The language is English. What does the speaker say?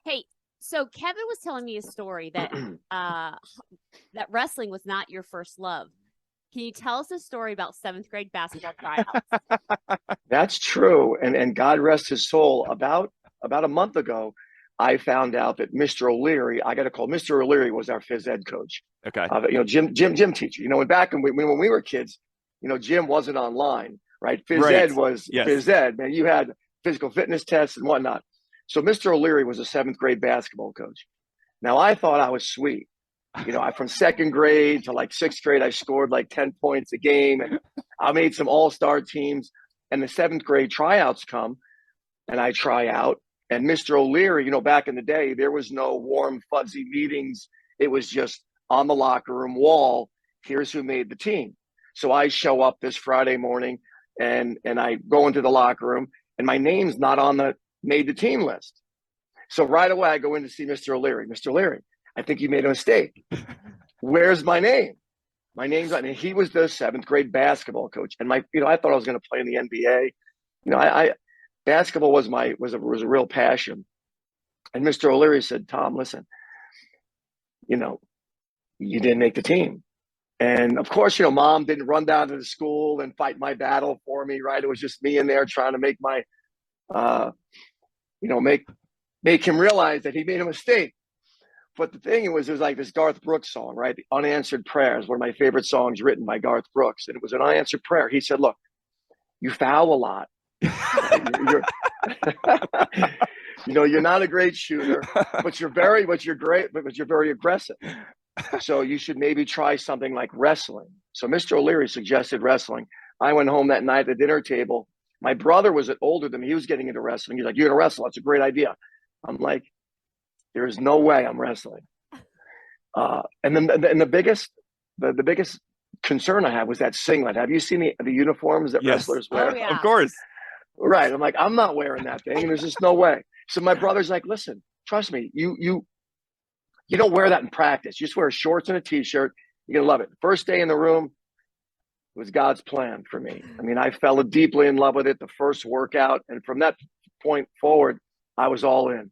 Hey, so Kevin was telling me a story that that wrestling was not your first love. Can you tell us a story about seventh grade basketball tryouts? That's true. And God rest his soul. About a month ago, I found out that Mr. O'Leary, I got to call Mr. O'Leary was our phys ed coach. Okay. Gym teacher. When back when we were kids, gym wasn't online, right? Phys Right. ed was Yes. phys ed, man. You had physical fitness tests and whatnot. So Mr. O'Leary was a seventh grade basketball coach. Now I thought I was sweet. From second grade to like sixth grade, I scored like 10 points a game, and I made some all-star teams. And the seventh grade tryouts come, and I try out. And Mr. O'Leary, back in the day, there was no warm, fuzzy meetings. It was just on the locker room wall. Here's who made the team. So I show up this Friday morning, and I go into the locker room, and my name's not on the made the team list. So right away, I go in to see Mr. O'Leary. Mr. O'Leary, I think you made a mistake. Where's my name? My name's on. And he was the seventh grade basketball coach, and I thought I was going to play in the NBA. I basketball was a real passion. And Mr. O'Leary said, Tom, listen, you didn't make the team. And of course, mom didn't run down to the school and fight my battle for me, right? It was just me in there trying to make my, make him realize that he made a mistake. But the thing was, it was like this Garth Brooks song, right? The Unanswered Prayers, one of my favorite songs written by Garth Brooks. And it was an unanswered prayer. He said, look, you foul a lot. You're not a great shooter, but you're very aggressive. So you should maybe try something like wrestling. So Mr. O'Leary suggested wrestling. I went home that night at the dinner table. My brother was older than me. He was getting into wrestling. He's like, you're going to wrestle. That's a great idea. I'm like, there is no way I'm wrestling. And then the biggest concern I had was that singlet. Have you seen the uniforms that Yes. wrestlers wear? Oh, yeah. Of course. Right. I'm like, I'm not wearing that thing. There's just no way. So my brother's like, listen, trust me, you don't wear that in practice. You just wear shorts and a t-shirt. You're gonna love it. First day in the room, it was God's plan for me. I mean, I fell deeply in love with it the first workout. And from that point forward, I was all in.